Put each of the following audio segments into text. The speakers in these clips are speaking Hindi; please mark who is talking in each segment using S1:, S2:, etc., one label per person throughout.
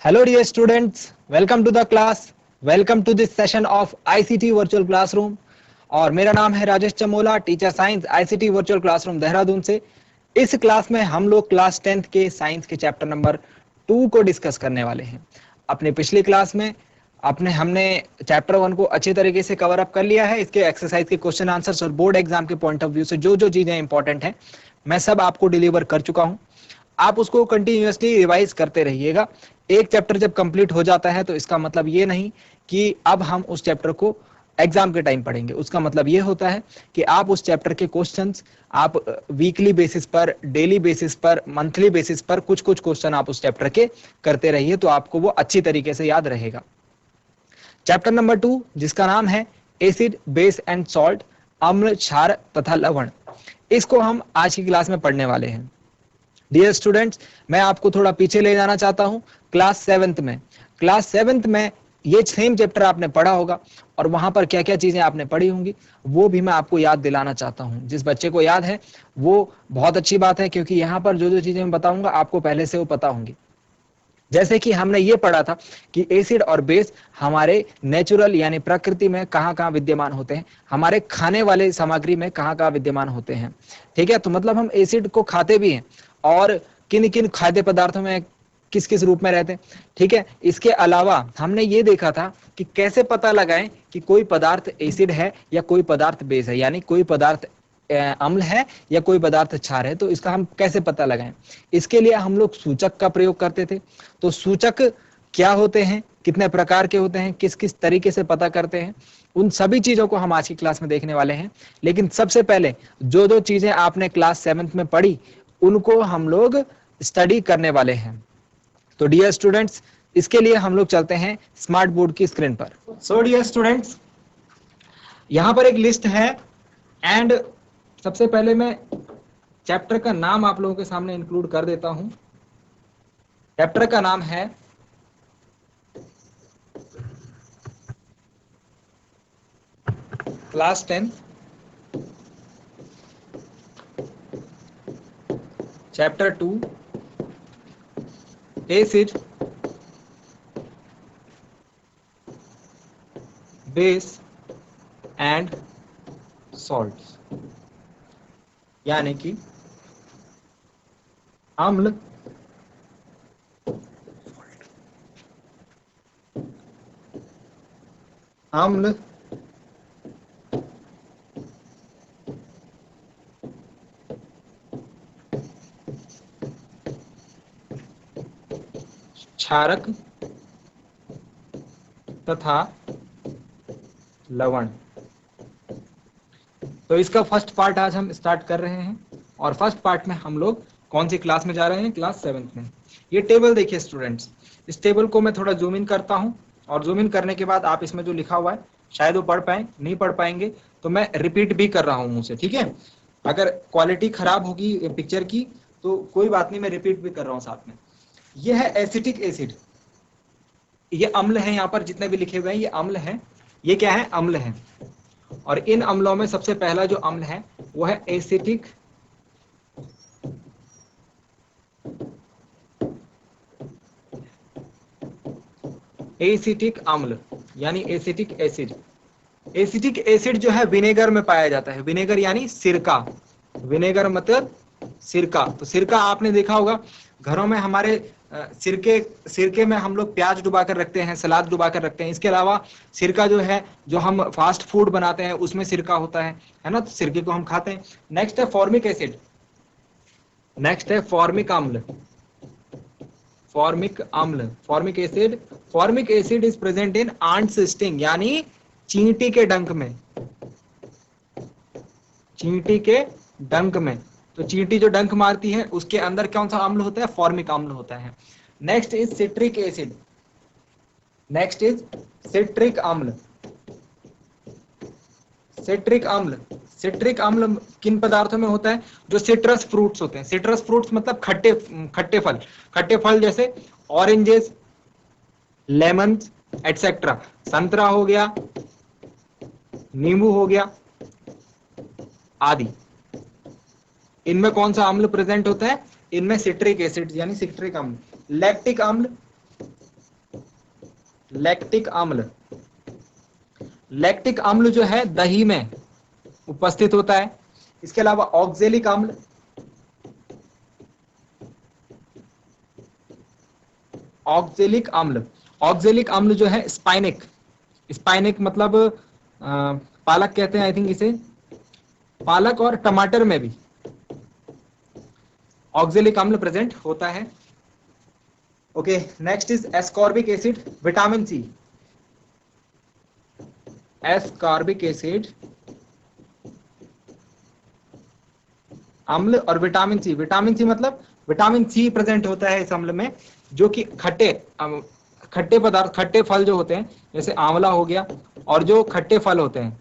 S1: Hello dear students, welcome to the class. Welcome to this session of ICT Virtual Classroom. और मेरा नाम है Rajesh Chamola, teacher science ICT virtual classroom Dehradun से। इस क्लास में हम लोग क्लास 10th के साइंस के चैप्टर नंबर 2 को डिस्कस करने वाले हैं। अपने पिछली क्लास में हमने चैप्टर 1 को अच्छे तरीके से कवर अप कर लिया है। इसके एक्सरसाइज के क्वेश्चन आंसर्स और बोर्ड एग्जाम के पॉइंट ऑफ व्यू से जो जो चीजें इंपॉर्टेंट हैं मैं सब आपको डिलीवर कर चुका हूं। आप उसको कंटिन्यूअसली रिवाइज करते रहिएगा। एक चैप्टर जब कंप्लीट हो जाता है तो इसका मतलब ये नहीं कि अब हम उस चैप्टर को एग्जाम के टाइम पढ़ेंगे। उसका मतलब ये होता है कि आप उस चैप्टर के क्वेश्चंस आप वीकली बेसिस पर, डेली बेसिस पर, मंथली बेसिस पर कुछ कुछ क्वेश्चन आप उस चैप्टर के करते रहिए तो आपको वो अच्छी तरीके से याद रहेगा। चैप्टर नंबर 2 जिसका नाम है एसिड, बेस एंड सॉल्ट, अम्ल, क्षार तथा लवण, इसको हम आज की क्लास में पढ़ने वाले हैं। डियर स्टूडेंट्स, मैं आपको थोड़ा पीछे ले जाना चाहता हूं। क्लास 7th में ये सेम चैप्टर आपने पढ़ा होगा और वहां पर क्या क्या चीजें आपने पढ़ी होंगी वो भी मैं आपको याद दिलाना चाहता हूं। जिस बच्चे को याद है वो बहुत अच्छी बात है, क्योंकि यहाँ पर जो जो चीजें मैं बताऊंगा आपको पहले से वो पता होंगी। जैसे कि हमने ये पढ़ा था कि एसिड और बेस हमारे नेचुरल यानी प्रकृति में कहाँ कहाँ विद्यमान होते हैं, हमारे खाने वाले सामग्री में कहाँ कहाँ विद्यमान होते हैं। ठीक है, तो मतलब हम एसिड को खाते भी हैं और किन किन खाद्य पदार्थों में किस किस रूप में रहते हैं। ठीक है, इसके अलावा हमने ये देखा था कि कैसे पता लगाएं कि कोई पदार्थ एसिड है या कोई पदार्थ बेस है, यानी कोई पदार्थ अम्ल है या कोई पदार्थ क्षार है, तो इसका हम कैसे पता लगाएं। इसके लिए हम लोग सूचक का प्रयोग करते थे। तो सूचक क्या होते हैं, कितने प्रकार के होते हैं, किस किस तरीके से पता करते हैं, उन सभी चीजों को हम आज की क्लास में देखने वाले हैं। लेकिन सबसे पहले जो जो चीजें आपने क्लास 7th में पढ़ी उनको हम लोग स्टडी करने वाले हैं। तो डियर स्टूडेंट्स, इसके लिए हम लोग चलते हैं स्मार्ट बोर्ड की स्क्रीन पर। सो डियर स्टूडेंट्स, यहां पर एक लिस्ट है एंड सबसे पहले मैं चैप्टर का नाम आप लोगों के सामने इंक्लूड कर देता हूं। चैप्टर का नाम है class 10 chapter 2 acid, base and salts, यानी कि अम्ल, अम्ल, क्षारक तथा लवण। तो इसका फर्स्ट पार्ट आज हम स्टार्ट कर रहे हैं और फर्स्ट पार्ट में हम लोग कौन सी क्लास में जा रहे हैं, क्लास 7th में। ये टेबल देखिए स्टूडेंट्स, इस टेबल को मैं थोड़ा जूम इन करता हूं और जूम इन करने के बाद आप इसमें जो लिखा हुआ है शायद वो पढ़ पाए, नहीं पढ़ पाएंगे तो मैं रिपीट भी कर रहा हूं मुझसे। ठीक है, अगर क्वालिटी खराब होगी पिक्चर की तो कोई बात नहीं, मैं रिपीट भी कर रहा हूं साथ में। ये है एसिटिक एसिड, ये अम्ल है, यहाँ पर जितने भी लिखे हुए हैं ये अम्ल है। ये क्या है, अम्ल है। और इन अम्लों में सबसे पहला जो अम्ल है वो है एसिटिक अम्ल, यानी एसिटिक एसिड। एसिटिक एसिड जो है विनेगर में पाया जाता है। विनेगर यानी सिरका, विनेगर मतलब सिरका। तो सिरका आपने देखा होगा घरों में हमारे, सिरके में हम लोग प्याज डुबा कर रखते हैं, सलाद डुबा कर रखते हैं। इसके अलावा सिरका जो है, जो हम फास्ट फूड बनाते हैं उसमें सिरका होता है ना, तो सिरके को हम खाते हैं। नेक्स्ट है फॉर्मिक एसिड, नेक्स्ट है फॉर्मिक अम्ल, फॉर्मिक अम्ल, formic acid. Formic acid is present in ants sting, यानी चींटी के डंक में, चींटी के डंक में। तो चींटी जो डंक मारती है उसके अंदर कौन सा अम्ल होता है, फॉर्मिक अम्ल होता है। Next is citric acid, next is citric अम्ल। सिट्रिक अम्ल, सिट्रिक अम्ल किन पदार्थों में होता है, जो सिट्रस फ्रूट्स होते हैं। सिट्रस फ्रूट्स मतलब खट्टे खट्टे फल, खट्टे फल जैसे ऑरेंजेस, लेमन एटसेट्रा। संतरा हो गया, नींबू हो गया आदि, इनमें कौन सा अम्ल प्रेजेंट होता है, इनमें सिट्रिक एसिड यानी सिट्रिक अम्ल। लैक्टिक अम्ल, लैक्टिक अम्ल। लैक्टिक अम्ल जो है दही में उपस्थित होता है। इसके अलावा ऑक्जेलिक अम्ल, ऑक्जेलिक अम्ल, ऑक्जेलिक अम्ल जो है स्पाइनिक, स्पाइनिक मतलब पालक कहते हैं आई थिंक इसे, पालक और टमाटर में भी ऑक्जेलिक अम्ल प्रेजेंट होता है। Okay, next is ascorbic acid, vitamin C. Ascorbic acid अम्ल और विटामिन सी, विटामिन सी मतलब विटामिन सी प्रेजेंट होता है इस अम्ल में, जो कि खट्टे पदार्थ, खट्टे फल जो होते हैं, जैसे आंवला हो गया, और जो खट्टे फल होते हैं,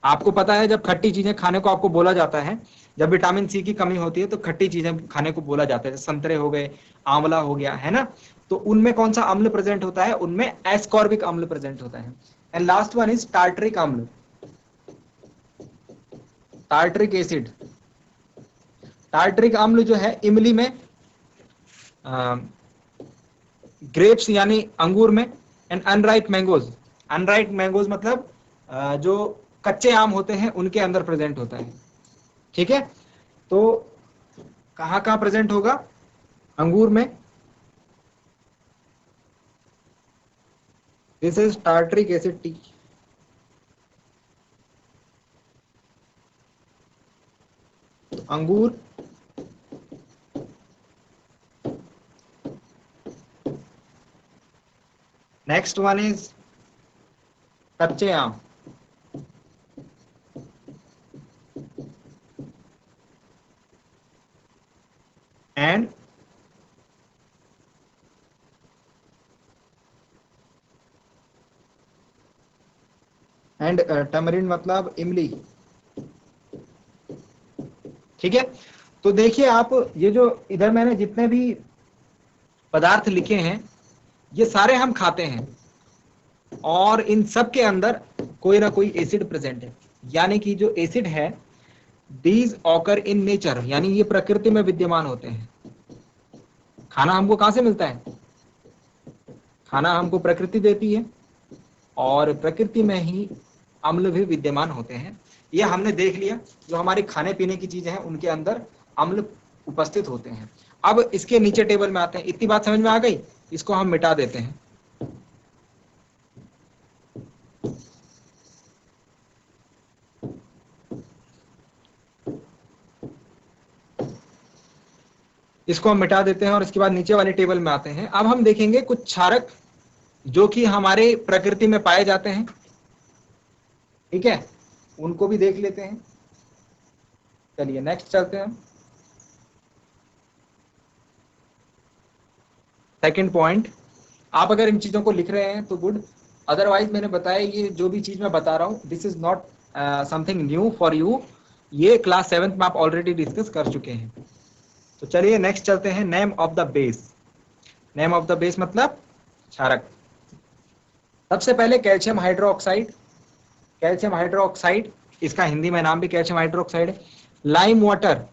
S1: आपको पता है जब खट्टी चीजें खाने को आपको बोला जाता है, जब विटामिन सी की कमी होती है तो खट्टी चीजें खाने को बोला जाता है, संतरे हो गए, आंवला हो गया, है ना। तो उनमें कौन सा अम्ल प्रेजेंट होता है, उनमें एस्कॉर्बिक अम्ल प्रेजेंट होता है। And last one is tartaric अम्ल, टार्टरिक एसिड। टार्टरिक अम्ल जो है इमली में, ग्रेप्स यानी अंगूर में, and unripe mangoes, unripe mangoes मतलब जो कच्चे आम होते हैं उनके अंदर प्रेजेंट होता है। ठीक है, तो कहां कहां प्रेजेंट होगा, अंगूर में, this is tartaric acid T. अंगूर, नेक्स्ट वन इज कच्चे आम, एंड टमरिन मतलब इमली। ठीक है, तो देखिए आप, ये जो इधर मैंने जितने भी पदार्थ लिखे हैं ये सारे हम खाते हैं, और इन सब के अंदर कोई ना कोई एसिड प्रेजेंट है। यानी कि जो एसिड है, दीज ऑकर इन नेचर, यानी ये प्रकृति में विद्यमान होते हैं। खाना हमको कहां से मिलता है, खाना हमको प्रकृति देती है, और प्रकृति में ही अम्ल भी विद्यमान होते हैं। ये हमने देख लिया, जो हमारे खाने पीने की चीजें हैं उनके अंदर अम्ल उपस्थित होते हैं। अब इसके नीचे टेबल में आते हैं। इतनी बात समझ में आ गई, इसको हम मिटा देते हैं। इसको हम मिटा देते हैं और इसके बाद नीचे वाले टेबल में आते हैं। अब हम देखेंगे कुछ क्षारक जो कि हमारे प्रकृति में पाए जाते हैं। ठीक है, उनको भी देख लेते हैं। चलिए नेक्स्ट चलते हैं। सेकंड पॉइंट, आप अगर इन चीजों को लिख रहे हैं तो गुड, अदरवाइज मैंने बताया ये जो भी चीज मैं बता रहा हूं this is not something new for you, ये क्लास 7th में आप ऑलरेडी डिस्कस कर चुके हैं। तो चलिए नेक्स्ट चलते हैं, name of the base. Name of the base मतलब क्षारक। सबसे पहले कैल्शियम हाइड्रोक्साइड, कैल्शियम हाइड्रोक्साइड, इसका हिंदी में नाम भी कैल्शियम हाइड्रोक्साइड है। लाइम वाटर,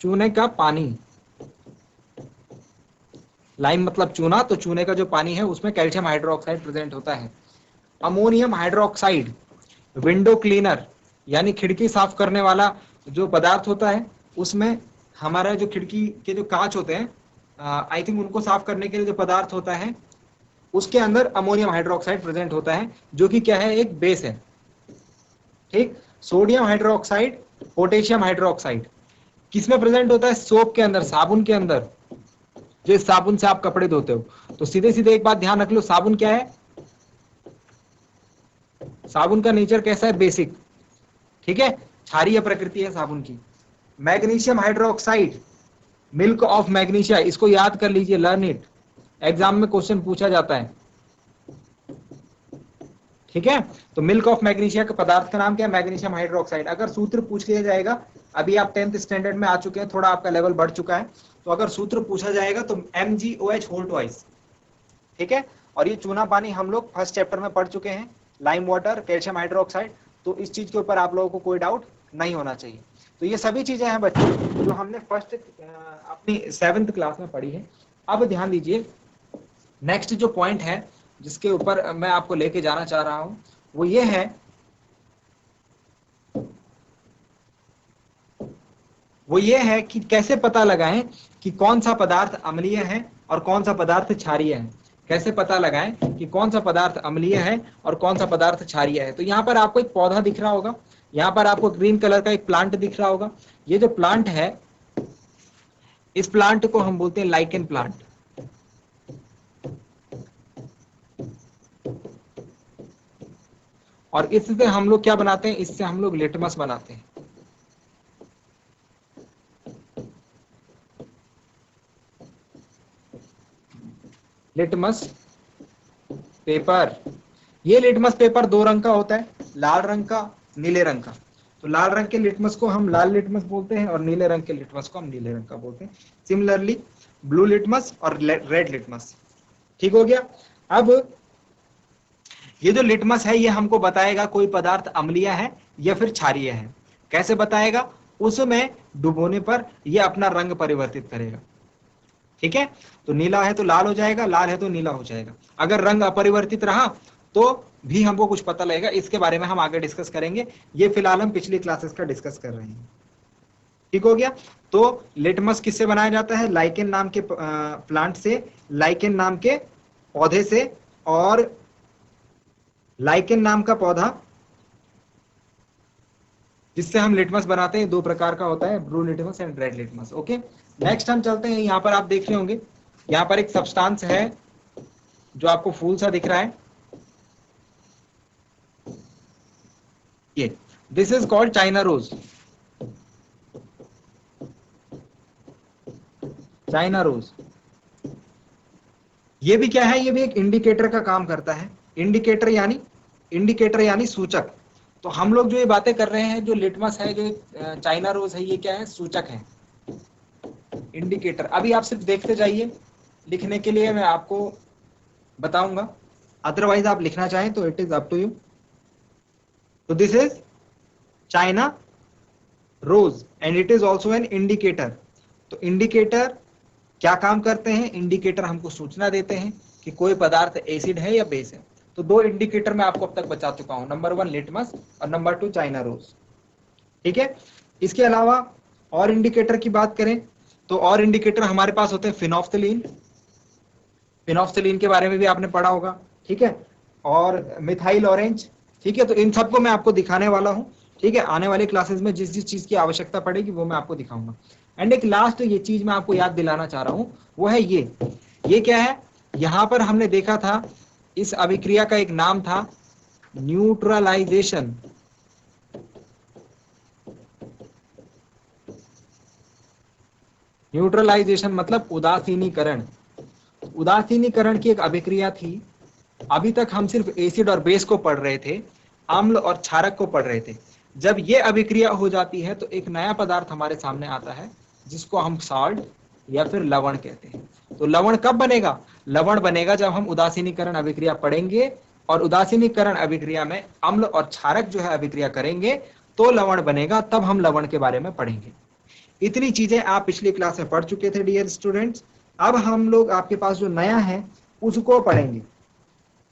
S1: चूने का पानी, लाइम मतलब चूना, तो चूने का जो पानी है उसमें कैल्शियम हाइड्रोक्साइड प्रेजेंट होता है। अमोनियम हाइड्रोक्साइड, विंडो क्लीनर, यानी खिड़की साफ करने वाला जो पदार्थ होता है, उसमें हमारा जो खिड़की के जो कांच होते हैं, आई थिंक उनको साफ करने के लिए जो पदार्थ होता है उसके अंदर अमोनियम हाइड्रोक्साइड प्रेजेंट होता है, जो कि क्या है, एक बेस है। ठीक, सोडियम हाइड्रोक्साइड, पोटेशियम हाइड्रोक्साइड किसमें प्रेजेंट होता है, सोप के अंदर, साबुन के अंदर। जिस साबुन से आप कपड़े धोते हो, तो सीधे सीधे एक बात ध्यान रख लो, साबुन क्या है, साबुन का नेचर कैसा है, बेसिक। ठीक है, क्षारीय प्रकृति है साबुन की। Magnesium hydroxide, milk of magnesia, इसको याद कर लीजिए, लर्न इट, एग्जाम में क्वेश्चन पूछा जाता है। ठीक है, तो मिल्क ऑफ मैग्नीशिया के पदार्थ का नाम क्या है, मैग्नीशियम हाइड्रोक्साइड। अगर सूत्र पूछ लिया जाएगा, अभी आप 10th स्टैंडर्ड में आ चुके हैं, थोड़ा आपका लेवल बढ़ चुका है, तो अगर सूत्र पूछा जाएगा तो MgOH होल ट्वाइस। ठीक है, और ये चूना पानी हम लोग फर्स्ट चैप्टर में पढ़ चुके हैं, लाइम वाटर, कैल्शियम हाइड्रोक्साइड, तो इस चीज के ऊपर आप लोगों को कोई डाउट नहीं होना चाहिए। तो ये सभी चीजें हैं बच्चों जो हमने फर्स्ट अपनी 7th क्लास में पढ़ी है। अब ध्यान दीजिए, नेक्स्ट जो पॉइंट है जिसके ऊपर मैं आपको लेके जाना चाह रहा हूं वो ये है कि कैसे पता लगाएं कि कौन सा पदार्थ अम्लीय है और कौन सा पदार्थ क्षारीय है। कैसे पता लगाएं कि कौन सा पदार्थ अम्लीय है और कौन सा पदार्थ क्षारीय है। तो यहाँ पर आपको एक पौधा दिख रहा होगा, यहाँ पर आपको ग्रीन कलर का एक प्लांट दिख रहा होगा। ये जो प्लांट है, इस प्लांट को हम बोलते हैं लाइकेन प्लांट। और इससे हम लोग क्या बनाते हैं, इससे हम लोग लिटमस बनाते हैं। Litmus paper. ये लिटमस पेपर दो रंग का होता है, लाल रंग का, नीले रंग का। तो लाल रंग के लिटमस को हम लाल लिटमस बोलते हैं और नीले रंग के लिटमस को हम नीले रंग का बोलते हैं। सिमिलरली ब्लू लिटमस और रेड लिटमस। ठीक हो गया। अब ये जो लिटमस है ये हमको बताएगा कोई पदार्थ अम्लीय है या फिर क्षारीय है। कैसे बताएगा, उसमें डुबोने पर यह अपना रंग परिवर्तित करेगा। ठीक है, तो नीला है तो लाल हो जाएगा, लाल है तो नीला हो जाएगा। अगर रंग अपरिवर्तित रहा तो भी हमको कुछ पता लगेगा। इसके बारे में हम आगे डिस्कस करेंगे, ये फिलहाल हम पिछली क्लासेस का डिस्कस कर रहे हैं। ठीक हो गया। तो लिटमस किससे बनाया जाता है, लाइकेन नाम के प्लांट से, लाइकेन नाम के पौधे से। और लाइकेन नाम का पौधा जिससे हम लिटमस बनाते हैं दो प्रकार का होता है, blue litmus and red litmus. Okay, next हम चलते हैं। यहाँ पर आप देख रहे होंगे, यहाँ पर एक सब्सटेंस है जो आपको फूल सा दिख रहा है, ये this is called China rose. China rose ये भी क्या है, ये भी एक इंडिकेटर का काम करता है। इंडिकेटर यानी सूचक। तो हम लोग जो ये बातें कर रहे हैं, जो लिटमस है, जो चाइना रोज है, ये क्या है, सूचक है, इंडिकेटर। अभी आप सिर्फ देखते जाइए, लिखने के लिए मैं आपको बताऊंगा, अदरवाइज आप लिखना चाहें तो it is up to you. तो this is China rose and it is also an indicator. तो इंडिकेटर क्या काम करते हैं, इंडिकेटर हमको सूचना देते हैं कि कोई पदार्थ एसिड है या बेस है। तो दो इंडिकेटर मैं आपको अब तक बता चुका हूं, नंबर 1 लिटमस और नंबर 2 चाइना रोज। ठीक है, इसके अलावा और इंडिकेटर की बात करें तो और इंडिकेटर हमारे पास होते हैं फिनोफ्थलीन। फिनोफ्थलीन के बारे में भी आपने पढ़ा होगा। ठीक है, और मिथाइल ऑरेंज। ठीक है, तो इन सबको मैं आपको दिखाने वाला हूं। ठीक है, आने वाले क्लासेस में जिस जिस चीज की आवश्यकता पड़ेगी वो मैं आपको दिखाऊंगा। एंड एक लास्ट ये चीज मैं आपको याद दिलाना चाह रहा हूं, वो है ये क्या है, यहां पर हमने देखा था इस अभिक्रिया का एक नाम था न्यूट्रलाइजेशन। न्यूट्रलाइजेशन मतलब उदासीनीकरण। उदासीनीकरण की एक अभिक्रिया थी। अभी तक हम सिर्फ एसिड और बेस को पढ़ रहे थे, अम्ल और क्षारक को पढ़ रहे थे। जब ये अभिक्रिया हो जाती है तो एक नया पदार्थ हमारे सामने आता है जिसको हम सॉल्ट या फिर लवण कहते हैं। तो लवण कब बनेगा, लवण बनेगा जब हम उदासीनीकरण अभिक्रिया पढ़ेंगे, और उदासीनीकरण अभिक्रिया में अम्ल और क्षारक जो है अभिक्रिया करेंगे तो लवण बनेगा, तब हम लवण के बारे में पढ़ेंगे। इतनी चीजें आप पिछली क्लास में पढ़ चुके थे डियर स्टूडेंट्स। अब हम लोग आपके पास जो नया है उसको पढ़ेंगे।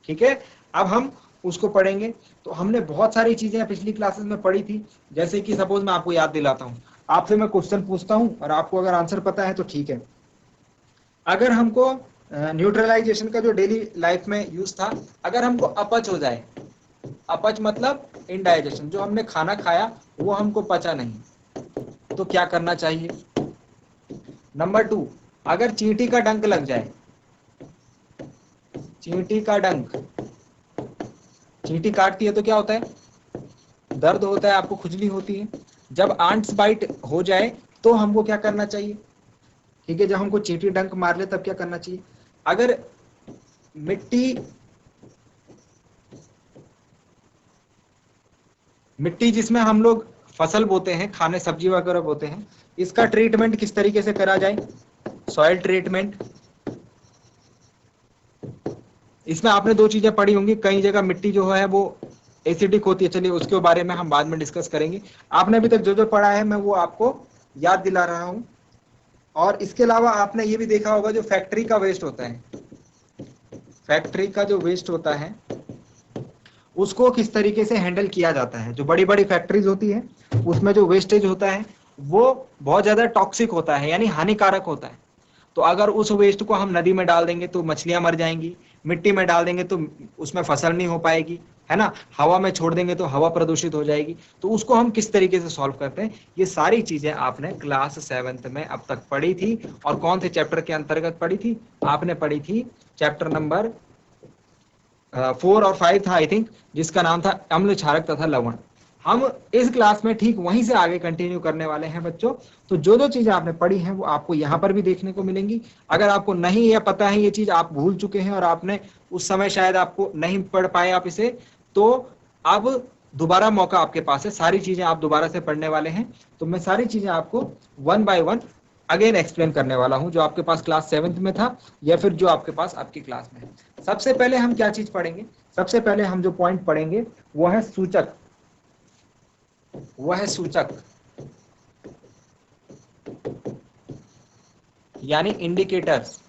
S1: ठीक है, अब हम उसको पढ़ेंगे। तो हमने बहुत सारी चीजें पिछली क्लासेस में पढ़ी थी, जैसे कि सपोज मैं आपको याद दिलाता हूं, आपसे मैं क्वेश्चन पूछता हूं और आपको अगर आंसर पता है तो ठीक है। अगर हमको न्यूट्रलाइजेशन का जो डेली लाइफ में यूज था, अगर हमको अपच हो जाए, अपच मतलब इनडाइजेशन, जो हमने खाना खाया वो हमको पचा नहीं, तो क्या करना चाहिए। नंबर 2, अगर चींटी का डंक लग जाए, चींटी का डंक, चींटी काटती है तो क्या होता है, दर्द होता है, आपको खुजली होती है। जब आंट्स बाइट हो जाए तो हमको क्या करना चाहिए। ठीक है, जब हमको चींटी डंक मार ले तब क्या करना चाहिए। अगर मिट्टी जिसमें हम लोग फसल बोते हैं, खाने सब्जी वगैरह बोते हैं, इसका ट्रीटमेंट किस तरीके से करा जाए, सॉइल ट्रीटमेंट। इसमें आपने दो चीजें पढ़ी होंगी, कई जगह मिट्टी जो है वो एसिडिक होती है, चलिए उसके बारे में हम बाद में डिस्कस करेंगे। आपने अभी तक जो जो पढ़ा है मैं वो आपको याद दिला रहा हूं। और इसके अलावा आपने ये भी देखा होगा जो फैक्ट्री का वेस्ट होता है, फैक्ट्री का जो वेस्ट होता है उसको किस तरीके से हैंडल किया जाता है। जो बड़ी बड़ी फैक्ट्रीज होती है उसमें जो वेस्टेज होता है वो बहुत ज्यादा टॉक्सिक होता है, यानी हानिकारक होता है। तो अगर उस वेस्ट को हम नदी में डाल देंगे तो मछलियां मर जाएंगी, मिट्टी में डाल देंगे तो उसमें फसल नहीं हो पाएगी, है ना, हवा में छोड़ देंगे तो हवा प्रदूषित हो जाएगी। तो उसको हम किस तरीके से सॉल्व करते हैं, ये सारी चीजें आपने क्लास 7th में अब तक पढ़ी थी। और कौन से चैप्टर के अंतर्गत पढ़ी थी, आपने पढ़ी थी चैप्टर नंबर 4 और 5 था आई थिंक, जिसका नाम था अम्ल क्षारक तथा लवण। हम इस क्लास में ठीक वहीं से आगे कंटिन्यू करने वाले हैं बच्चों। तो जो जो चीजें आपने पढ़ी हैं वो आपको यहाँ पर भी देखने को मिलेंगी। अगर आपको नहीं या पता है ये चीज, आप भूल चुके हैं और आपने उस समय शायद आपको नहीं पढ़ पाए आप इसे, तो अब दोबारा मौका आपके पास है, सारी चीजें आप दोबारा से पढ़ने वाले हैं। तो मैं सारी चीजें आपको one by one again explain करने वाला हूं, जो आपके पास क्लास 7th में था या फिर जो आपके पास आपकी क्लास में है। सबसे पहले हम क्या चीज पढ़ेंगे, सबसे पहले हम जो पॉइंट पढ़ेंगे वो है सूचक, वह है सूचक यानी इंडिकेटर्स।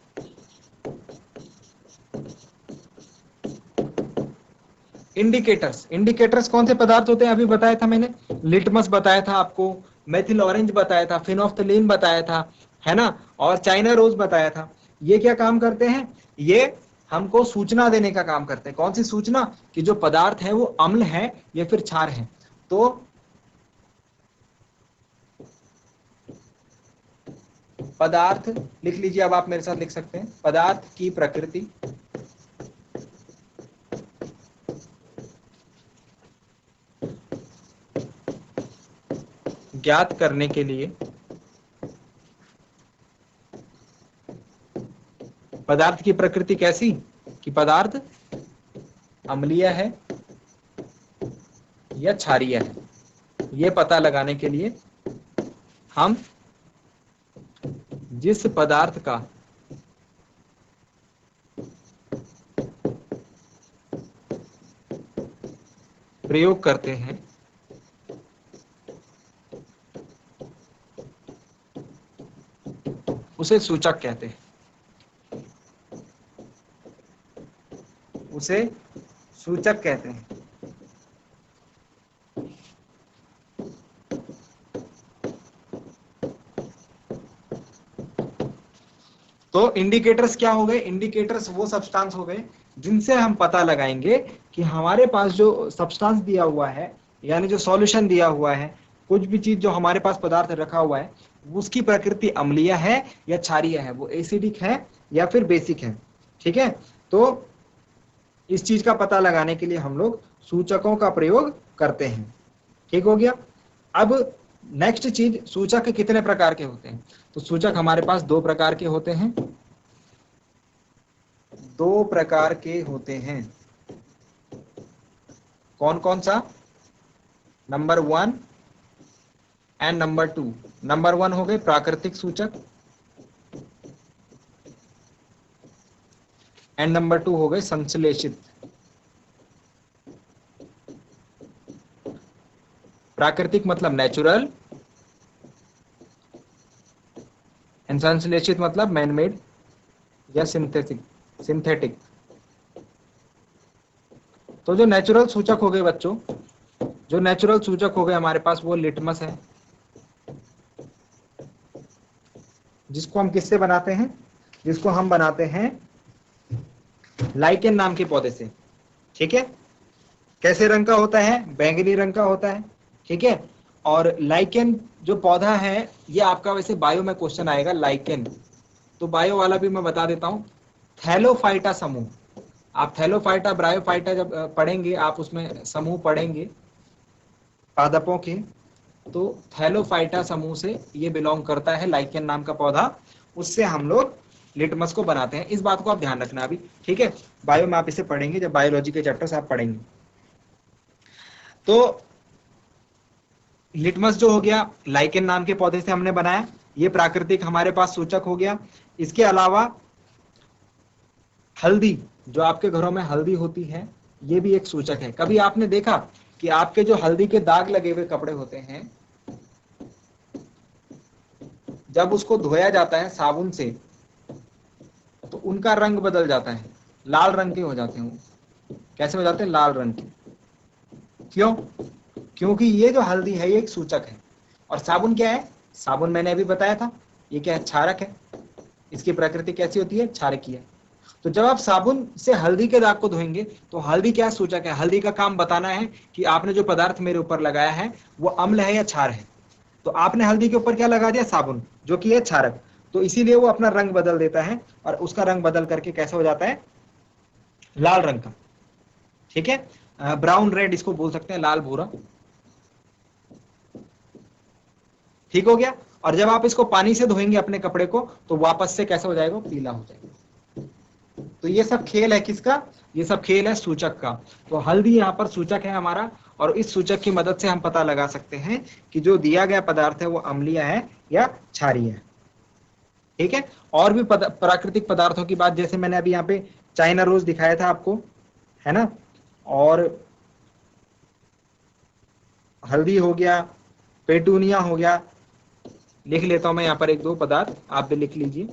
S1: इंडिकेटर्स, इंडिकेटर्स कौन से पदार्थ होते हैं अभी बताया था मैंने, लिटमस बताया था आपको, मेथिल ऑरेंज बताया था, फिनोफ्थलीन बताया था, है ना, और चाइना रोज बताया था। ये क्या काम करते हैं, ये हमको सूचना देने का काम करते हैं। कौन सी सूचना, कि जो पदार्थ है वो अम्ल है या फिर क्षार है। तो पदार्थ लिख लीजिए, अब आप मेरे साथ लिख सकते हैं, पदार्थ की प्रकृति ज्ञात करने के लिए पदार्थ की प्रकृति कैसी, कि पदार्थ अम्लीय है या क्षारीय है, ये पता लगाने के लिए हम जिस पदार्थ का प्रयोग करते हैं उसे सूचक कहते हैं, उसे सूचक कहते हैं। तो इंडिकेटर्स क्या हो गए, इंडिकेटर्स वो सब्सटेंस हो गए जिनसे हम पता लगाएंगे कि हमारे पास जो सब्सटेंस दिया हुआ है, यानी जो सॉल्यूशन दिया हुआ है, कुछ भी चीज जो हमारे पास पदार्थ रखा हुआ है, उसकी प्रकृति अम्लीय है या क्षारीय है, वो एसिडिक है या फिर बेसिक है। ठीक है, तो इस चीज का पता लगाने के लिए हम लोग सूचकों का प्रयोग करते हैं। ठीक हो गया। अब नेक्स्ट चीज, सूचक कितने प्रकार के होते हैं, तो सूचक हमारे पास दो प्रकार के होते हैं, दो प्रकार के होते हैं। कौन कौन सा, नंबर 1 एंड नंबर 2। नंबर 1 हो गए प्राकृतिक सूचक एंड नंबर 2 हो गए संश्लेषित। प्राकृतिक मतलब नेचुरल एंड संश्लेषित मतलब मैनमेड या सिंथेटिक। तो जो नेचुरल सूचक हो गए बच्चों, जो नेचुरल सूचक हो गए हमारे पास, वो लिटमस है, जिसको हम किससे बनाते हैं, जिसको हम बनाते हैं लाइकेन नाम के पौधे से। ठीक है, कैसे रंग का होता है, बैंगनी रंग का होता है। ठीक है, और लाइकेन जो पौधा है, ये आपका वैसे बायो में क्वेश्चन आएगा लाइकेन, तो बायो वाला भी मैं बता देता हूं। थैलोफाइटा समूह, आप थैलोफाइटा ब्रायोफाइटा जब पढ़ेंगे, आप उसमें समूह पढ़ेंगे पादपों के, तो थैलोफाइटा समूह से ये बिलोंग करता है लाइकेन नाम का पौधा, उससे हम लोग लिटमस को बनाते हैं। इस बात को आप ध्यान रखना अभी। ठीक है, बायो में आप इसे पढ़ेंगे, जब बायोलॉजी के चैप्टर्स आप पढ़ेंगे। तो लिटमस जो हो गया लाइकेन नाम के पौधे से हमने बनाया, ये प्राकृतिक हमारे पास सूचक हो गया। इसके अलावा हल्दी, जो आपके घरों में हल्दी होती है, ये भी एक सूचक है। कभी आपने देखा कि आपके जो हल्दी के दाग लगे हुए कपड़े होते हैं, जब उसको धोया जाता है साबुन से तो उनका रंग बदल जाता है, लाल रंग के हो जाते हैं वो। कैसे हो जाते हैं? लाल रंग के। क्यों? क्योंकि ये जो हल्दी है ये एक सूचक है। और साबुन क्या है? साबुन मैंने अभी बताया था, ये क्या है? क्षारक है। इसकी प्रकृति कैसी होती है? क्षारकीय। तो जब आप साबुन से हल्दी के दाग को धोएंगे तो हल्दी क्या सूचक है? हल्दी का काम बताना है कि आपने जो पदार्थ मेरे ऊपर लगाया है वो अम्ल है या क्षार है। तो आपने हल्दी के ऊपर क्या लगा दिया? साबुन, जो कि है क्षारक। तो इसीलिए वो अपना रंग बदल देता है और उसका रंग बदल करके कैसा हो जाता है? लाल रंग का। ठीक है, ब्राउन रेड इसको बोल सकते हैं, लाल भूरा। ठीक हो गया। और जब आप इसको पानी से धोएंगे अपने कपड़े को तो वापस से कैसा हो जाएगा? पीला हो जाएगा। तो ये सब खेल है किसका? ये सब खेल है सूचक का। तो हल्दी यहाँ पर सूचक है हमारा, और इस सूचक की मदद से हम पता लगा सकते हैं कि जो दिया गया पदार्थ है वो अम्लीय है या क्षारीय है। ठीक है। और भी प्राकृतिक पदार्थों की बात, जैसे मैंने अभी यहाँ पे चाइना रोज दिखाया था आपको, है ना, और हल्दी हो गया, पेटूनिया हो गया। लिख लेता हूं मैं यहाँ पर एक दो पदार्थ, आप भी लिख लीजिए।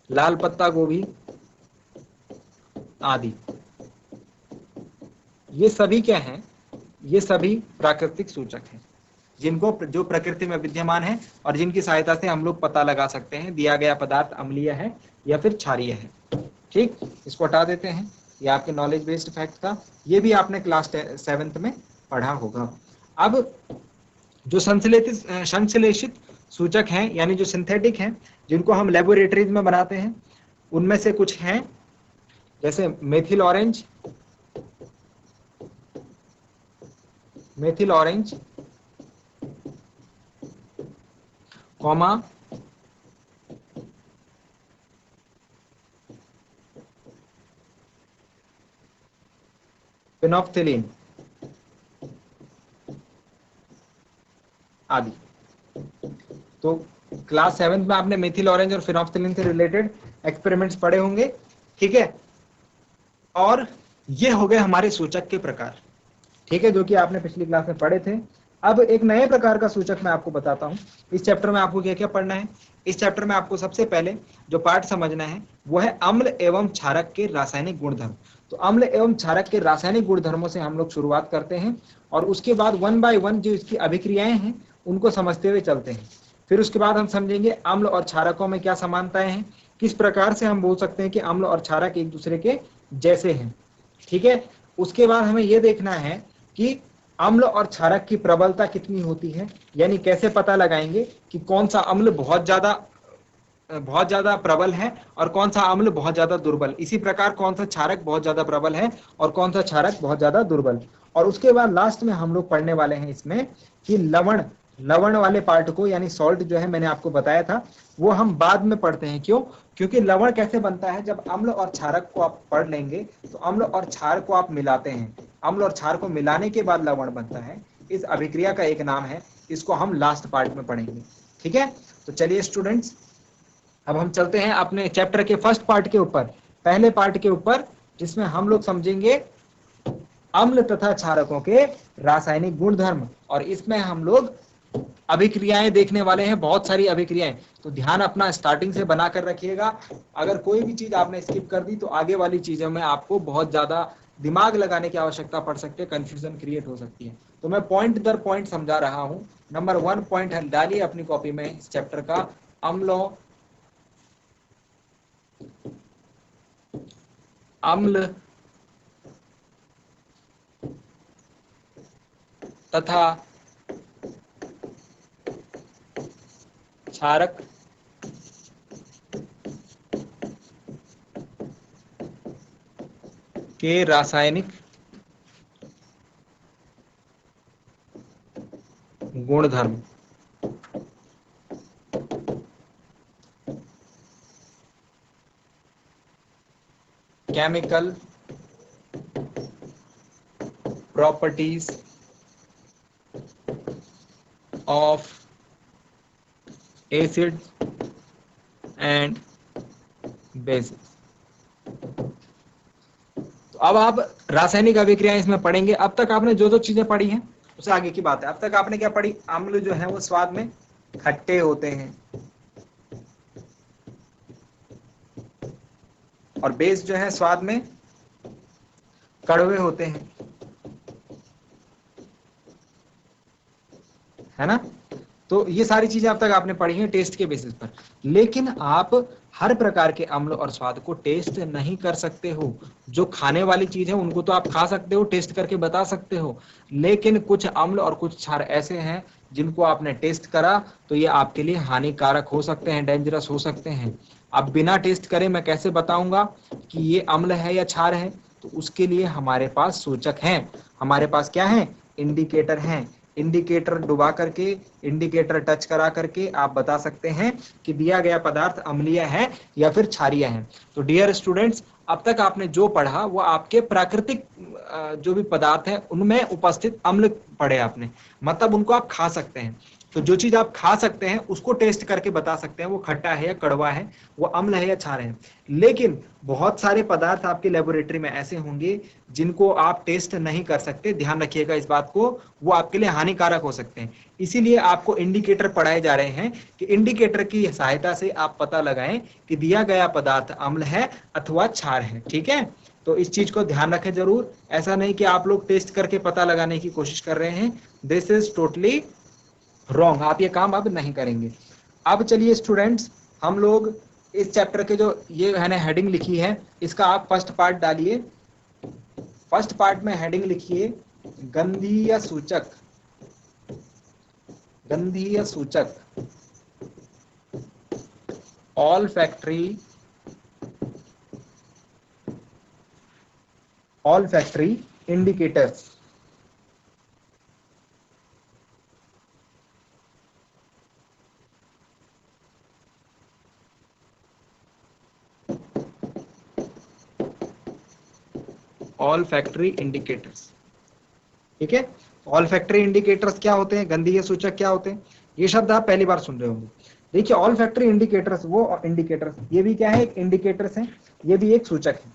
S1: लाल पत्ता गोभी आदि, ये सभी क्या हैं? ये सभी प्राकृतिक सूचक हैं जिनको जो प्रकृति में विद्यमान है और जिनकी सहायता से हम लोग पता लगा सकते हैं दिया गया पदार्थ अम्लीय है या फिर क्षारीय है। ठीक, इसको हटा देते हैं। ये आपके नॉलेज बेस्ड फैक्ट था, ये भी आपने क्लास 7th में पढ़ा होगा। अब जो संश्लेषित सूचक हैं यानी जो सिंथेटिक हैं, जिनको हम लेबोरेटरीज में बनाते हैं, उनमें से कुछ हैं जैसे मेथिल ऑरेंज, कॉमा फिनोफ्थिलीन आदि। तो क्लास 7th में आपने मेथिल ऑरेंज और फिनोफ्थिलीन से रिलेटेड एक्सपेरिमेंट्स पढ़े होंगे। ठीक है, और ये हो गए हमारे सूचक के प्रकार। ठीक है, जो कि आपने पिछली क्लास में पढ़े थे। अब एक नए प्रकार का सूचक मैं आपको बताता हूं। इस चैप्टर में आपको क्या क्या पढ़ना है? इस चैप्टर में आपको सबसे पहले जो पार्ट समझना है वो है अम्ल एवं क्षारक के रासायनिक गुणधर्म। तो अम्ल एवं क्षारक के रासायनिक गुणधर्मों से हम लोग शुरुआत करते हैं और उसके बाद 1 by 1 जो इसकी अभिक्रियाएं हैं उनको समझते हुए चलते हैं। फिर उसके बाद हम समझेंगे अम्ल और क्षारकों में क्या समानताएं हैं, किस प्रकार से हम बोल सकते हैं कि अम्ल और क्षारक एक दूसरे के जैसे हैं। ठीक है, उसके बाद हमें यह देखना है कि अम्ल और क्षारक की प्रबलता कितनी होती है, यानी कैसे पता लगाएंगे कि कौन सा अम्ल बहुत ज्यादा प्रबल है और कौन सा अम्ल बहुत ज्यादा दुर्बल। इसी प्रकार कौन सा क्षारक बहुत ज्यादा प्रबल है और कौन सा क्षारक बहुत ज्यादा दुर्बल। और उसके बाद लास्ट में हम लोग पढ़ने वाले हैं इसमें कि लवण वाले पार्ट को, यानी सॉल्ट जो है मैंने आपको बताया था, वो हम बाद में पढ़ते हैं। क्यों? क्योंकि लवण कैसे बनता है, जब अम्ल और क्षारक को आप पढ़ लेंगे तो अम्ल और क्षार को आप मिलाते हैं, अम्ल और क्षार को मिलाने के बाद लवण बनता है। इस अभिक्रिया का एक नाम है, इसको हम लास्ट पार्ट में पढ़ेंगे। ठीक है, तो चलिए स्टूडेंट्स, अब हम चलते हैं अपने चैप्टर के फर्स्ट पार्ट के ऊपर, पहले पार्ट के ऊपर, जिसमें हम लोग समझेंगे अम्ल तथा क्षारकों के रासायनिक गुणधर्म। और इसमें हम लोग अभिक्रियाएं देखने वाले हैं, बहुत सारी अभिक्रियाएं। तो ध्यान अपना स्टार्टिंग से बना कर रखिएगा। अगर कोई भी चीज आपने स्किप कर दी तो आगे वाली चीजों में आपको बहुत ज्यादा दिमाग लगाने की आवश्यकता पड़ सकती है, कंफ्यूजन क्रिएट हो सकती है। तो मैं पॉइंट दर पॉइंट समझा रहा हूं। नंबर 1 पॉइंट डालिए अपनी कॉपी में इस चैप्टर का, अम्ल तथा क्षारक के रासायनिक गुणधर्म। Chemical properties of acid and bases. तो अब आप रासायनिक अभिक्रियाएं इसमें पढ़ेंगे। अब तक आपने जो जो चीजें पढ़ी हैं उसे आगे की बात है। अब तक आपने क्या पढ़ी? अम्ल जो है वो स्वाद में खट्टे होते हैं और बेस जो है स्वाद में कड़वे होते हैं, है ना। तो ये सारी चीजें अब तक आपने पढ़ी हैं टेस्ट के बेसिस पर, लेकिन आप हर प्रकार के अम्ल और स्वाद को टेस्ट नहीं कर सकते हो। जो खाने वाली चीज है उनको तो आप खा सकते हो, टेस्ट करके बता सकते हो, लेकिन कुछ अम्ल और कुछ क्षार ऐसे हैं जिनको आपने टेस्ट करा तो ये आपके लिए हानिकारक हो सकते हैं, डेंजरस हो सकते हैं। अब बिना टेस्ट करे मैं कैसे बताऊंगा कि ये अम्ल है या क्षार है? तो उसके लिए हमारे पास सूचक हैं, हमारे पास क्या है, इंडिकेटर हैं। इंडिकेटर डुबा करके, इंडिकेटर टच करा करके आप बता सकते हैं कि दिया गया पदार्थ अम्लीय है या फिर क्षारीय है। तो डियर स्टूडेंट्स, अब तक आपने जो पढ़ा वो आपके प्राकृतिक जो भी पदार्थ है उनमें उपस्थित अम्ल पढ़े आपने, मतलब उनको आप खा सकते हैं। तो जो चीज आप खा सकते हैं उसको टेस्ट करके बता सकते हैं वो खट्टा है या कड़वा है, वो अम्ल है या क्षार है। लेकिन बहुत सारे पदार्थ आपके लेबोरेटरी में ऐसे होंगे जिनको आप टेस्ट नहीं कर सकते, ध्यान रखिएगा इस बात को, वो आपके लिए हानिकारक हो सकते हैं। इसीलिए आपको इंडिकेटर पढ़ाए जा रहे हैं कि इंडिकेटर की सहायता से आप पता लगाएं कि दिया गया पदार्थ अम्ल है अथवा क्षार है। ठीक है, तो इस चीज को ध्यान रखें जरूर। ऐसा नहीं कि आप लोग टेस्ट करके पता लगाने की कोशिश कर रहे हैं, दिस इज टोटली रॉन्ग, आप ये काम अब नहीं करेंगे। अब चलिए स्टूडेंट्स, हम लोग इस चैप्टर के जो ये है ना हेडिंग लिखी है, इसका आप फर्स्ट पार्ट डालिए। फर्स्ट पार्ट में हेडिंग लिखिए गंधीय सूचक, गंधीय सूचक, all factory, all factory indicators. All factory indicators, ठीक है। ऑल फैक्ट्री इंडिकेटर्स क्या होते हैं, गंधीय सूचक क्या होते हैं, ये शब्द आप पहली बार सुन रहे होंगे। देखिए ऑल फैक्ट्री इंडिकेटर्स, वो इंडिकेटर्स, ये भी क्या है, एक इंडिकेटर्स है, ये भी एक सूचक है।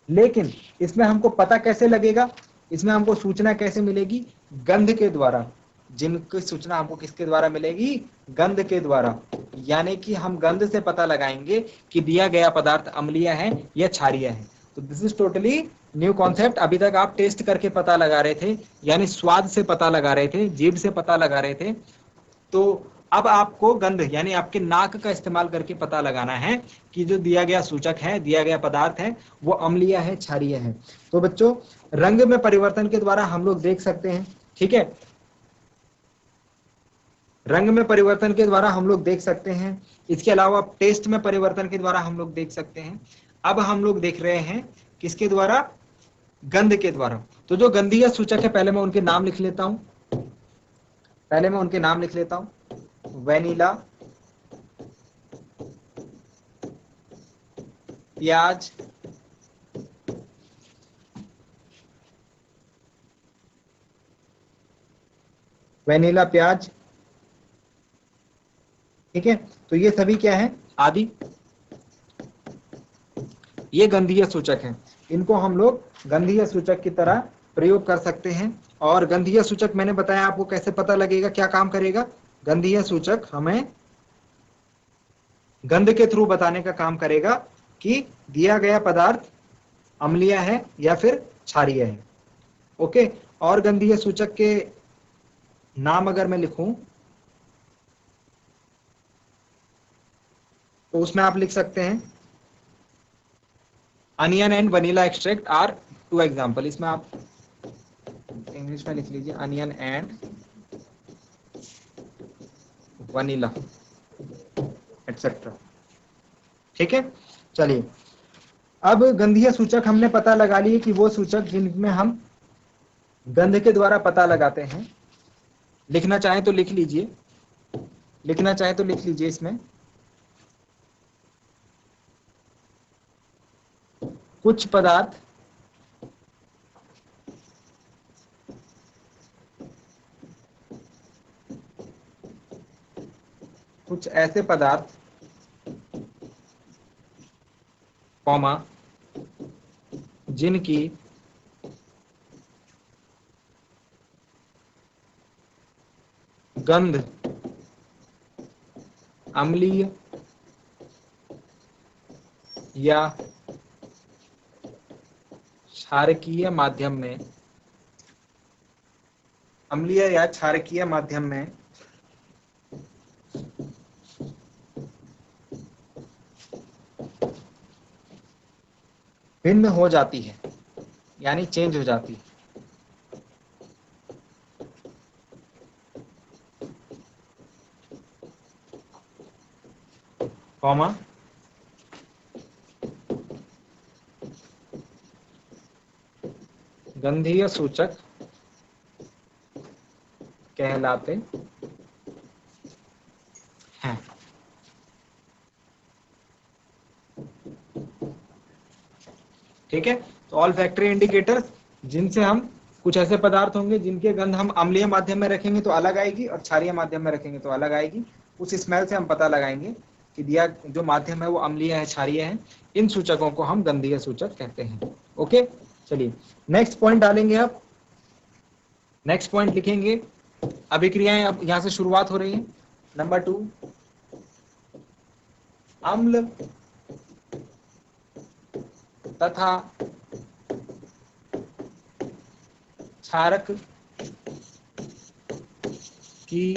S1: लेकिन इसमें हमको पता कैसे लगेगा, इसमें हमको सूचना कैसे मिलेगी, गंध के द्वारा। जिनकी सूचना हमको किसके द्वारा मिलेगी, गंध के द्वारा। यानी कि हम गंध से पता लगाएंगे कि दिया गया पदार्थ अम्लीय है या क्षारीय है। तो this is totally new concept. अभी तक आप टेस्ट करके पता लगा रहे थे, यानी स्वाद से पता लगा रहे थे, जीभ से पता लगा रहे थे। तो अब आपको गंध यानी आपके नाक का इस्तेमाल करके पता लगाना है कि जो दिया गया सूचक है, दिया गया पदार्थ है, वो अम्लीय है, क्षारीय है। तो बच्चों, रंग में परिवर्तन के द्वारा हम लोग देख सकते हैं, ठीक है, रंग में परिवर्तन के द्वारा हम लोग देख सकते हैं। इसके अलावा टेस्ट में परिवर्तन के द्वारा हम लोग देख सकते हैं। अब हम लोग देख रहे हैं किसके द्वारा, गंध के द्वारा। तो जो गंधीय सूचक है, पहले मैं उनके नाम लिख लेता हूं, पहले मैं उनके नाम लिख लेता हूं। वेनिला, प्याज, वेनिला, प्याज, ठीक है। तो ये सभी क्या है, आदि, ये गंधीय सूचक हैं। इनको हम लोग गंधीय सूचक की तरह प्रयोग कर सकते हैं। और गंधीय सूचक मैंने बताया आपको कैसे पता लगेगा, क्या काम करेगा, गंधीय सूचक हमें गंध के थ्रू बताने का काम करेगा कि दिया गया पदार्थ अम्लीय है या फिर क्षारीय है। ओके, और गंधीय सूचक के नाम अगर मैं लिखूं तो उसमें आप लिख सकते हैं onion and vanilla extract are two example. इसमें आप इंग्लिश में लिख लीजिए अनियन एंड वनीला एटसेट्रा, ठीक है। चलिए, अब गंधीय सूचक हमने पता लगा लिए कि वो सूचक जिनमें हम गंध के द्वारा पता लगाते हैं। लिखना चाहें तो लिख लीजिए, लिखना चाहें तो लिख लीजिए इसमें कुछ पदार्थ कुछ ऐसे पदार्थ कॉमा जिनकी गंध अम्लीय या क्षारकीय माध्यम में, अम्लीय या क्षारकीय माध्यम में भिन्न हो जाती है, यानी चेंज हो जाती है। कॉमा, गंधीय सूचक कहलाते हैं। ठीक है, तो ऑल फैक्टरी इंडिकेटर्स, जिनसे हम कुछ ऐसे पदार्थ होंगे जिनके गंध हम अम्लीय माध्यम में रखेंगे तो अलग आएगी और क्षारीय माध्यम में रखेंगे तो अलग आएगी। उस स्मेल से हम पता लगाएंगे कि दिया जो माध्यम है वो अम्लीय है, क्षारीय है। इन सूचकों को हम गंधीय सूचक कहते हैं। ओके, चलिए नेक्स्ट पॉइंट डालेंगे। अब नेक्स्ट पॉइंट लिखेंगे, अभिक्रियाएं अब यहां से शुरुआत हो रही है। नंबर 2, अम्ल तथा क्षारक की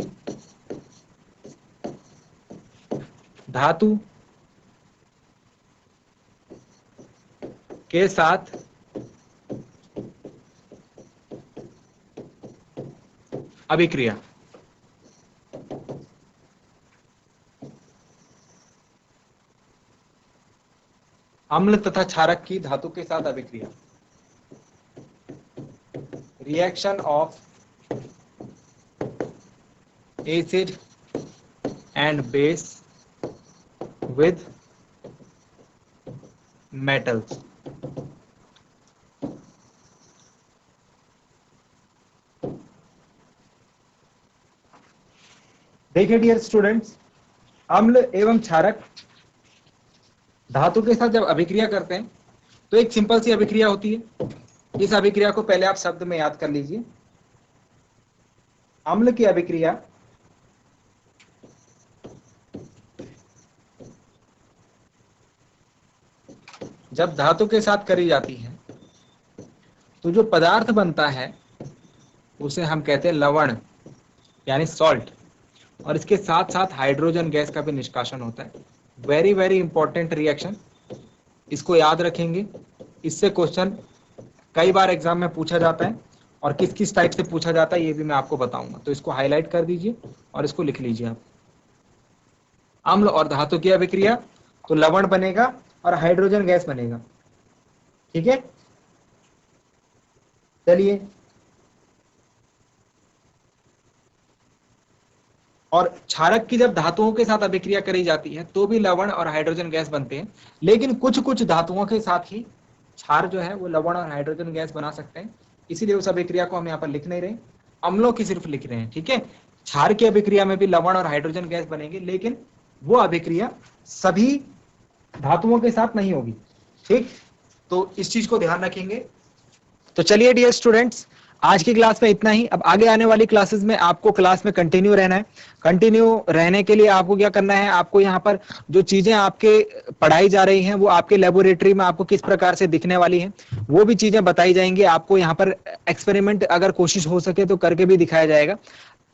S1: धातु के साथ अभिक्रिया। अम्ल तथा क्षारक की धातु के साथ अभिक्रिया, reaction of acid and base with metals. देखिए डियर स्टूडेंट्स, अम्ल एवं क्षारक धातु के साथ जब अभिक्रिया करते हैं तो एक सिंपल सी अभिक्रिया होती है। इस अभिक्रिया को पहले आप शब्द में याद कर लीजिए। अम्ल की अभिक्रिया जब धातु के साथ करी जाती है तो जो पदार्थ बनता है उसे हम कहते हैं लवण, यानी सॉल्ट, और इसके साथ साथ हाइड्रोजन गैस का भी निष्कासन होता है। वेरी वेरी इंपॉर्टेंट रिएक्शन, इसको याद रखेंगे। इससे क्वेश्चन कई बार एग्जाम में पूछा जाता है और किस किस टाइप से पूछा जाता है ये भी मैं आपको बताऊंगा, तो इसको हाईलाइट कर दीजिए और इसको लिख लीजिए आप। अम्ल और धातु की अभिक्रिया तो लवण बनेगा और हाइड्रोजन गैस बनेगा। ठीक है, चलिए। और क्षारक की जब धातुओं के साथ अभिक्रिया करी जाती है तो भी लवण और हाइड्रोजन गैस बनते हैं, लेकिन कुछ कुछ धातुओं के साथ ही क्षार जो है वो लवण और हाइड्रोजन गैस बना सकते हैं। इसीलिए उस अभिक्रिया को हम यहाँ पर लिख नहीं रहे, अम्लों की सिर्फ लिख रहे हैं। ठीक है, क्षार की अभिक्रिया में भी लवण और हाइड्रोजन गैस बनेंगे, लेकिन वो अभिक्रिया सभी धातुओं के साथ नहीं होगी। ठीक, तो इस चीज को ध्यान रखेंगे। तो चलिए डियर स्टूडेंट्स, आज की क्लास में इतना ही। अब आगे आने वाली क्लासेस में आपको क्लास में कंटिन्यू रहना है। कंटिन्यू रहने के लिए आपको क्या करना है, आपको यहाँ पर जो चीजें आपके पढ़ाई जा रही हैं वो आपके लेबोरेटरी में आपको किस प्रकार से दिखने वाली हैं वो भी चीजें बताई जाएंगी। आपको यहाँ पर एक्सपेरिमेंट अगर कोशिश हो सके तो करके भी दिखाया जाएगा।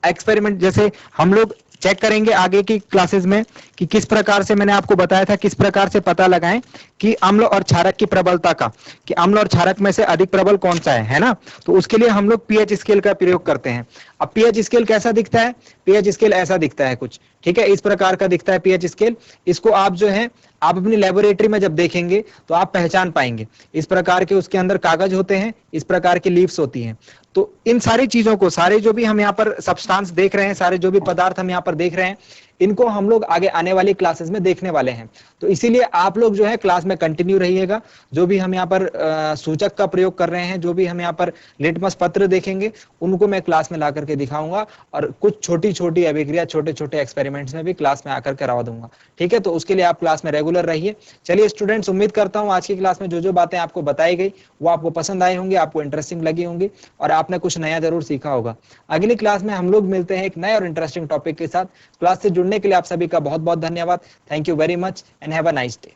S1: एक्सपेरिमेंट जैसे हम लोग चेक करेंगे आगे की क्लासेस में कि किस प्रकार से, मैंने आपको बताया था किस प्रकार से पता लगाएं कि अम्ल और क्षारक की प्रबलता का, कि अम्ल और क्षारक में से अधिक प्रबल कौन सा है ना। तो उसके लिए हम लोग पीएच स्केल का प्रयोग करते हैं। अब पीएच स्केल कैसा दिखता है, पीएच स्केल ऐसा दिखता है कुछ। ठीक है, इस प्रकार का दिखता है पीएच स्केल। इसको आप जो है आप अपनी लेबोरेटरी में जब देखेंगे तो आप पहचान पाएंगे। इस प्रकार के उसके अंदर कागज होते हैं, इस प्रकार की लीव्स होती हैं। तो इन सारी चीजों को, सारे जो भी हम यहाँ पर सब्सटेंस देख रहे हैं, सारे जो भी पदार्थ हम यहाँ पर देख रहे हैं, इनको हम लोग आगे आने वाली क्लासेस में देखने वाले हैं। तो इसीलिए आप लोग जो है क्लास में कंटिन्यू रहिएगा। जो भी हम यहाँ पर सूचक का प्रयोग कर रहे हैं, जो भी हम यहाँ पर लिटमस पत्र देखेंगे, उनको मैं क्लास में ला करके दिखाऊंगा और कुछ छोटी छोटी अभिक्रिया, छोटे छोटे एक्सपेरिमेंट्स में भी क्लास में आकर करवा दूंगा। ठीक है, तो उसके लिए आप क्लास में रेगुलर रहिए। चलिए स्टूडेंट्स, उम्मीद करता हूँ आज की क्लास में जो जो बातें आपको बताई गई वो आपको पसंद आई होंगी, आपको इंटरेस्टिंग लगी होंगी और आपने कुछ नया जरूर सीखा होगा। अगली क्लास में हम लोग मिलते हैं एक नए और इंटरेस्टिंग टॉपिक के साथ। क्लास से जुड़ने सुनने के लिए आप सभी का बहुत बहुत धन्यवाद। Thank you very much and have a nice day.